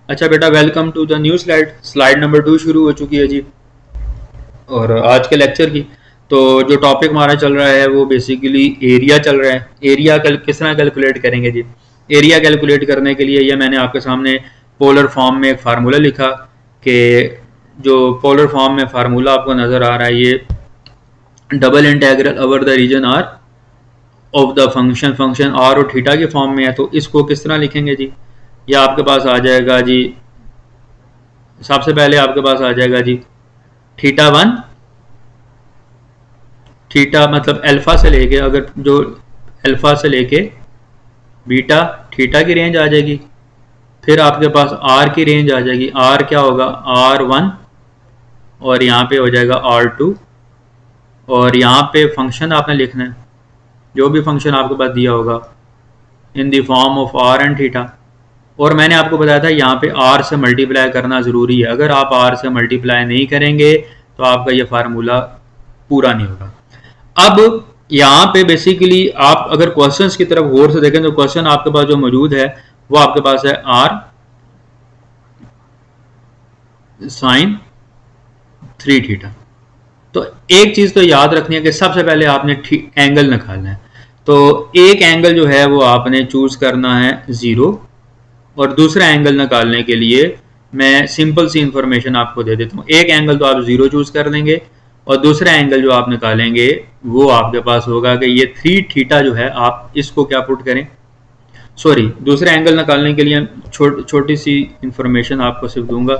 अच्छा बेटा, welcome to the new slide. Slide number 2 शुरू हो चुकी है जी। और आज के लेक्चर की तो जो टॉपिक हमारा चल रहा है वो बेसिकली एरिया चल रहा है। एरिया किस तरह कैलकुलेट करेंगे जी। एरिया कैलकुलेट करने के लिए ये मैंने आपके सामने पोलर फॉर्म में एक फार्मूला लिखा कि जो पोलर फॉर्म में फार्मूला आपको नज़र आ रहा है, ये double integral over the region R of the function R और थीटा के फॉर्म में है। तो इसको किस तरह लिखेंगे जी। ये आपके पास आ जाएगा जी, सबसे पहले आपके पास आ जाएगा जी थीटा वन, थीटा मतलब अल्फा से लेके, अगर जो अल्फा से लेके बीटा थीटा की रेंज आ जाएगी। फिर आपके पास आर की रेंज आ जाएगी। आर क्या होगा, आर वन, और यहाँ पे हो जाएगा आर टू। और यहाँ पे फंक्शन आपने लिखना है, जो भी फंक्शन आपके पास दिया होगा in the form of R and theta. और मैंने आपको बताया था यहाँ पे आर से मल्टीप्लाई करना ज़रूरी है। अगर आप आर से मल्टीप्लाई नहीं करेंगे तो आपका ये फार्मूला पूरा नहीं होगा। अब यहाँ पे बेसिकली आप अगर क्वेश्चंस की तरफ गौर से देखें तो क्वेश्चन आपके पास जो मौजूद है वो आपके पास है आर साइन 3 थीटा। तो एक चीज तो याद रखनी है कि सबसे पहले आपने एंगल निकालना है। तो एक एंगल जो है वो आपने चूज करना है 0, और दूसरा एंगल निकालने के लिए मैं सिंपल सी इंफॉर्मेशन आपको दे देता हूँ। एक एंगल तो आप 0 चूज कर लेंगे, और दूसरा एंगल जो आप निकालेंगे वो आपके पास होगा कि ये 3 थीटा जो है, आप इसको क्या पुट करें, सॉरी, दूसरा एंगल निकालने के लिए छोटी सी इंफॉर्मेशन आपको सिर्फ दूंगा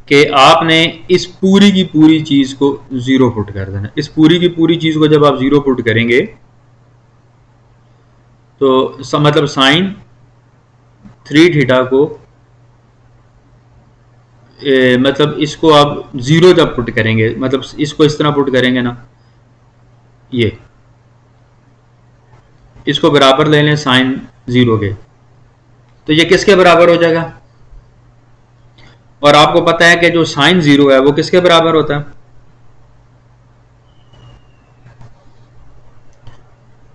कि आपने इस पूरी की पूरी चीज को 0 पुट कर देना। इस पूरी की पूरी चीज को जब आप 0 पुट करेंगे तो मतलब साइन 3 थीटा को मतलब इसको आप 0 जब पुट करेंगे, मतलब इसको इस तरह पुट करेंगे ना, ये इसको बराबर ले लें साइन 0 के, तो ये किसके बराबर हो जाएगा। और आपको पता है कि जो साइन 0 है वो किसके बराबर होता है,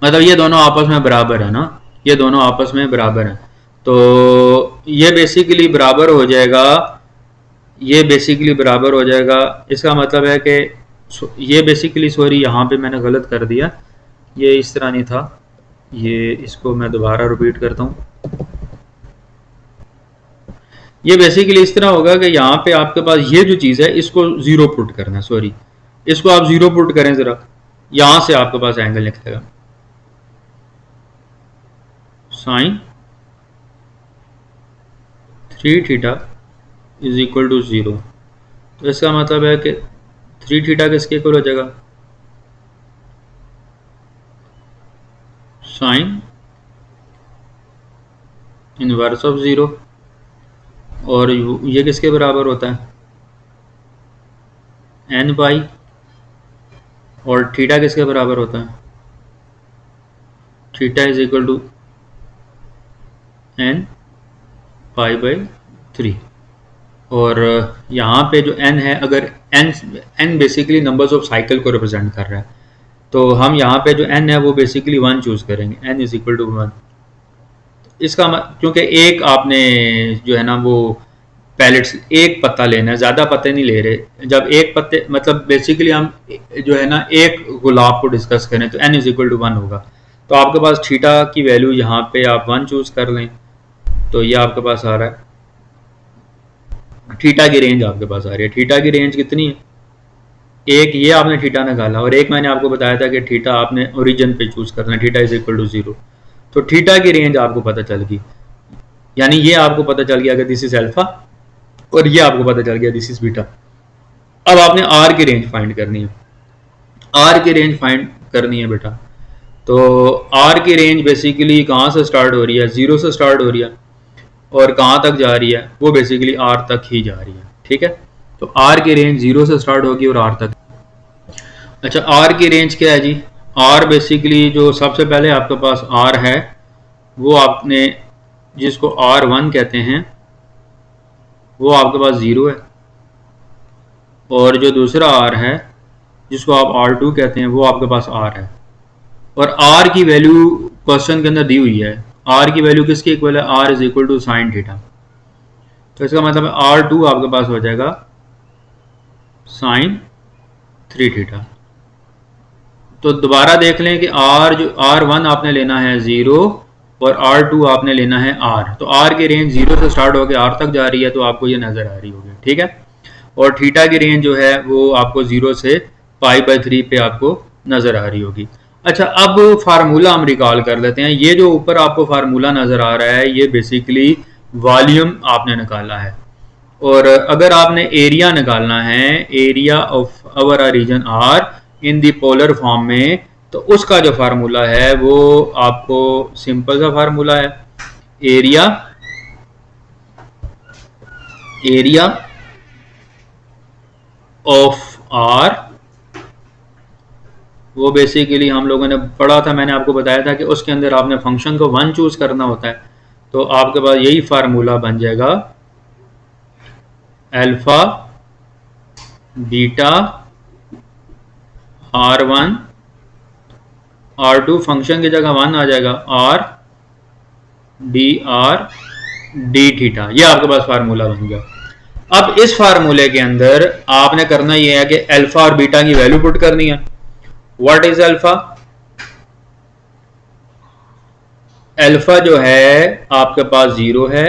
मतलब ये दोनों आपस में बराबर है ना, ये दोनों आपस में बराबर है। तो ये बेसिकली बराबर हो जाएगा, ये बेसिकली बराबर हो जाएगा। इसका मतलब है कि ये बेसिकली, सॉरी यहाँ पे मैंने गलत कर दिया, ये इस तरह नहीं था, ये इसको मैं दोबारा रिपीट करता हूँ। ये बेसिकली इस तरह होगा कि यहाँ पे आपके पास ये जो चीज़ है इसको 0 पुट करना है, सॉरी इसको आप 0 पुट करें ज़रा, यहाँ से आपके पास एंगल निकलेगा sine 3 theta is equal to 0। तो इसका मतलब है कि 3 थीटा किसके इक्वल हो जाएगा, साइन इनवर्स ऑफ 0। और ये किसके बराबर होता है, एन पाई। और थीटा किसके बराबर होता है, theta is equal to n pi by 3। और यहाँ पे जो n है, अगर n basically numbers of cycle को रिप्रेजेंट कर रहा है, तो हम यहाँ पे जो n है वो बेसिकली 1 चूज करेंगे, n इज इक्वल टू 1। इसका क्योंकि एक आपने जो है ना वो पैलेट्स एक पत्ता लेना है, ज़्यादा पत्ते नहीं ले रहे। जब एक पत्ते मतलब बेसिकली हम जो है ना एक गुलाब को डिस्कस करें तो n इज इक्वल टू 1 होगा। तो आपके पास थीटा की वैल्यू यहाँ पे आप 1 चूज कर लें, तो ये आपके पास आ रहा है, थीटा की रेंज आपके पास आ रही है। थीटा की रेंज कितनी है, एक ये आपने थीटा निकाला, और एक मैंने आपको बताया था कि थीटा आपने ओरिजिन पे चूज करना है, थीटा इज इक्वल टू 0। तो थीटा की रेंज आपको पता चल गई, यानी ये आपको पता चल गया कि दिस इज अल्फा, और ये आपको पता चल गया दिस इज बीटा। अब आपने आर की रेंज फाइंड करनी है, आर की रेंज फाइंड करनी है बेटा। तो आर की रेंज बेसिकली कहाँ से स्टार्ट हो रही है, 0 से स्टार्ट हो रही है, और कहाँ तक जा रही है, वो बेसिकली आर तक ही जा रही है। ठीक है, तो आर की रेंज 0 से स्टार्ट होगी और आर तक। अच्छा, आर की रेंज क्या है जी, आर बेसिकली जो सबसे पहले आपके पास आर है वो आपने जिसको R1 कहते हैं वो आपके पास 0 है, और जो दूसरा R है जिसको आप R2 कहते हैं वो आपके पास R है। और R की वैल्यू क्वेश्चन के अंदर दी हुई है, R की वैल्यू किसके इक्वल है, R is equal to sine theta. तो इसका मतलब R2 आपके पास हो जाएगा साइन 3 थीटा। तो दोबारा देख लें कि R1 आपने लेना है 0 और R2 आपने लेना है R। तो R की रेंज 0 से स्टार्ट होकर R तक जा रही है, तो आपको ये नज़र आ रही होगी, ठीक है। और थीटा की रेंज जो है वो आपको 0 से π/3 पे आपको नज़र आ रही होगी। अच्छा, अब फार्मूला हम रिकॉल कर लेते हैं। ये जो ऊपर आपको फार्मूला नज़र आ रहा है, ये बेसिकली वॉल्यूम आपने निकाला है। और अगर आपने एरिया निकालना है, area of our region R in the polar form में, तो उसका जो फार्मूला है वो आपको सिंपल सा फार्मूला है। एरिया ऑफ आर, वो बेसिकली हम लोगों ने पढ़ा था, मैंने आपको बताया था कि उसके अंदर आपने फंक्शन को 1 चूज करना होता है। तो आपके पास यही फार्मूला बन जाएगा, alpha beta R1 R2 function की जगह 1 आ जाएगा, R डी थीटा। ये आपके पास फार्मूला बन गया। अब इस फार्मूले के अंदर आपने करना ये है कि अल्फा और बीटा की वैल्यू पुट करनी है। What is alpha? अल्फा जो है आपके पास 0 है,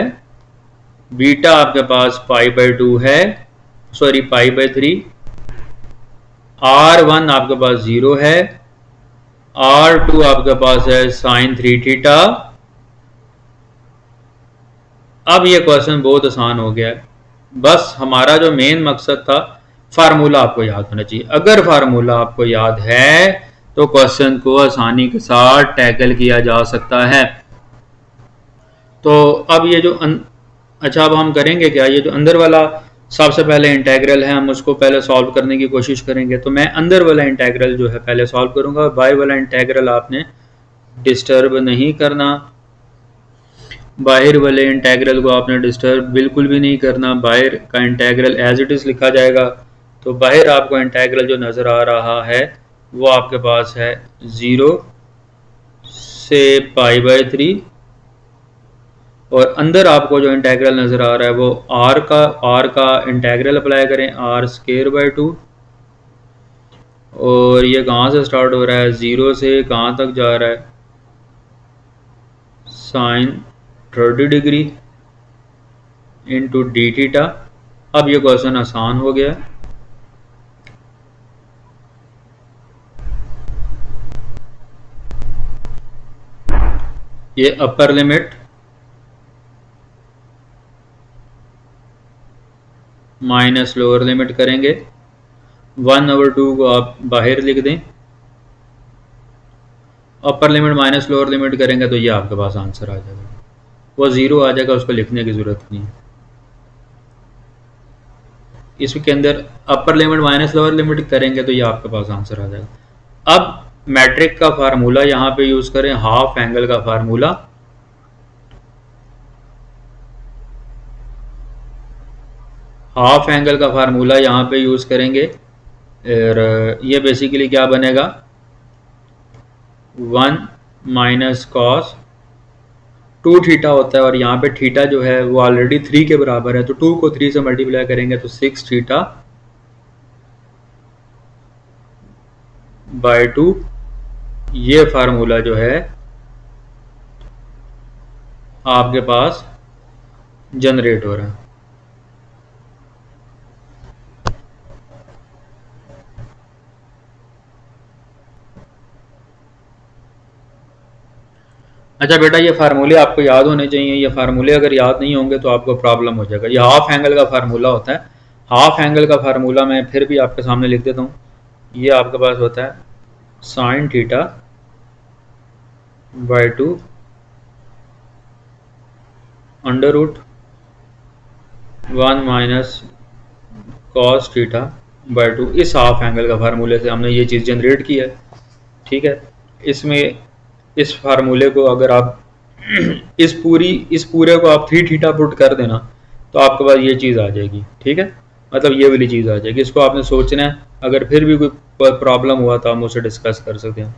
बीटा आपके पास π/2 है, सॉरी π/3, R1 आपके पास 0 है, R2 आपके पास है साइन 3 थीटा। अब ये क्वेश्चन बहुत आसान हो गया है। बस हमारा जो मेन मकसद था, फार्मूला आपको याद होना चाहिए। अगर फार्मूला आपको याद है तो क्वेश्चन को आसानी के साथ टैकल किया जा सकता है। तो अब ये जो अच्छा, अब हम करेंगे क्या, ये जो अंदर वाला सबसे पहले इंटेग्रल है, हम उसको पहले सॉल्व करने की कोशिश करेंगे। तो मैं अंदर वाला इंटेग्रल जो है पहले सॉल्व करूंगा। बाहर वाला इंटेग्रल आपने डिस्टर्ब नहीं करना, बाहर वाले इंटेग्रल को आपने डिस्टर्ब बिल्कुल भी नहीं करना। बाहर का इंटेग्रल एज इट इज़ लिखा जाएगा। तो बाहर आपको इंटेग्रल जो नज़र आ रहा है वो आपके पास है 0 से π/3, और अंदर आपको जो इंटेग्रल नज़र आ रहा है वो R का इंटेग्रल अप्लाई करें, R²/2। और ये कहाँ से स्टार्ट हो रहा है, 0 से कहाँ तक जा रहा है, sine 30 degree into d theta. अब ये क्वेश्चन आसान हो गया। ये upper limit minus lower limit करेंगे, 1/2 को आप बाहर लिख दें, upper limit minus lower limit करेंगे तो ये आपके पास आंसर आ जाएगा। वो 0 आ जाएगा, उसको लिखने की ज़रूरत नहीं है। इसके अंदर अपर लिमिट माइनस लोअर लिमिट करेंगे तो ये आपके पास आंसर आ जाएगा। अब मैट्रिक का फार्मूला यहाँ पे यूज़ करें, हाफ एंगल का फार्मूला। हाफ एंगल का फार्मूला यहाँ पे यूज़ करेंगे, और ये बेसिकली क्या बनेगा, 1 माइनस कॉस 2 थीटा होता है, और यहाँ पे थीटा जो है वो ऑलरेडी 3 के बराबर है, तो 2 को 3 से मल्टीप्लाई करेंगे तो 6 थीटा बाय 2। ये फार्मूला जो है आपके पास जनरेट हो रहा है। अच्छा बेटा, ये फार्मूले आपको याद होने चाहिए। ये फार्मूले अगर याद नहीं होंगे तो आपको प्रॉब्लम हो जाएगा। ये हाफ एंगल का फार्मूला होता है। हाफ एंगल का फार्मूला मैं फिर भी आपके सामने लिख देता हूँ। ये आपके पास होता है sine theta by 2 under root 1 minus cos theta by 2। इस हाफ एंगल का फार्मूले से हमने ये चीज़ जनरेट की है, ठीक है। इसमें इस फार्मूले को अगर आप इस पूरे को आप 3 थीटा पुट कर देना तो आपके पास ये चीज़ आ जाएगी, ठीक है। मतलब ये वाली चीज़ आ जाएगी। इसको आपने सोचना है, अगर फिर भी कोई प्रॉब्लम हुआ तो हम उसे डिस्कस कर सकते हैं।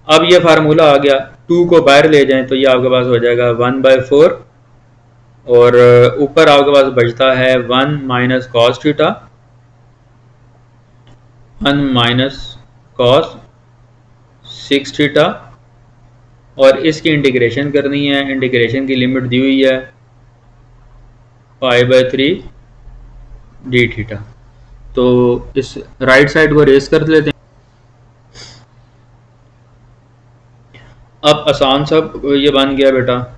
अब ये फार्मूला आ गया, 2 को बाहर ले जाएं तो ये आपके पास हो जाएगा 1/4 और ऊपर आपके पास बचता है 1 minus cos theta, 1 minus cos 6 theta, और इसकी इंटीग्रेशन करनी है। इंटीग्रेशन की लिमिट दी हुई है π/3 डी थीटा। तो इस राइट साइड को रेस कर लेते हैं। अब आसान सा ये बन गया बेटा,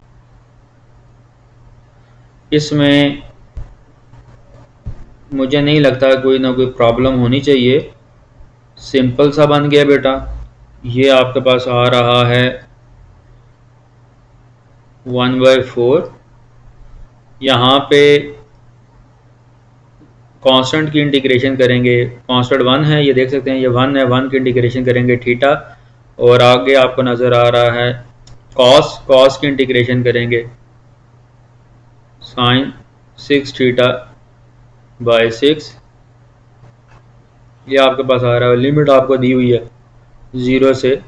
इसमें मुझे नहीं लगता कोई ना कोई प्रॉब्लम होनी चाहिए, सिंपल सा बन गया बेटा। ये आपके पास आ रहा है 1/4। यहाँ पे कांस्टेंट की इंटीग्रेशन करेंगे, कांस्टेंट 1 है, ये देख सकते हैं, ये 1 है, 1 की इंटीग्रेशन करेंगे थीटा, और आगे आपको नज़र आ रहा है कॉस की इंटीग्रेशन करेंगे साइन 6 थीटा बाय 6। ये आपके पास आ रहा है, लिमिट आपको दी हुई है 0 से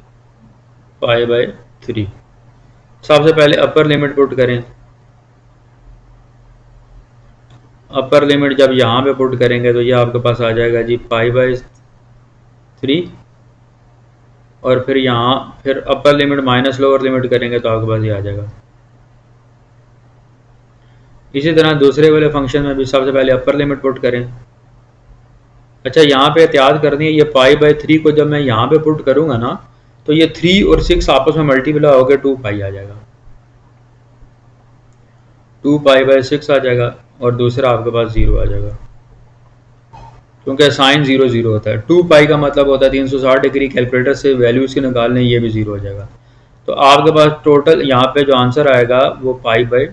π/3। सबसे पहले अपर लिमिट पुट करें। अपर लिमिट जब यहाँ पे पुट करेंगे तो ये आपके पास आ जाएगा जी π/3, और फिर यहाँ फिर अपर लिमिट माइनस लोअर लिमिट करेंगे तो आपके पास ये आ जाएगा। इसी तरह दूसरे वाले फंक्शन में भी सबसे पहले अपर लिमिट पुट करें। अच्छा, यहाँ पे एहतियात करनी है, ये π/3 को जब मैं यहाँ पे पुट करूँगा ना, तो ये 3 और 6 आपस में मल्टीप्लाई होकर 2π आ जाएगा, 2π/6 आ जाएगा, और दूसरा आपके पास 0 आ जाएगा, क्योंकि साइन 0 0 होता है। 2π का मतलब होता है 360 डिग्री, कैलकुलेटर से वैल्यूज की निकाल लें, ये भी 0 हो जाएगा। तो आपके पास टोटल यहाँ पे जो आंसर आएगा वो π/2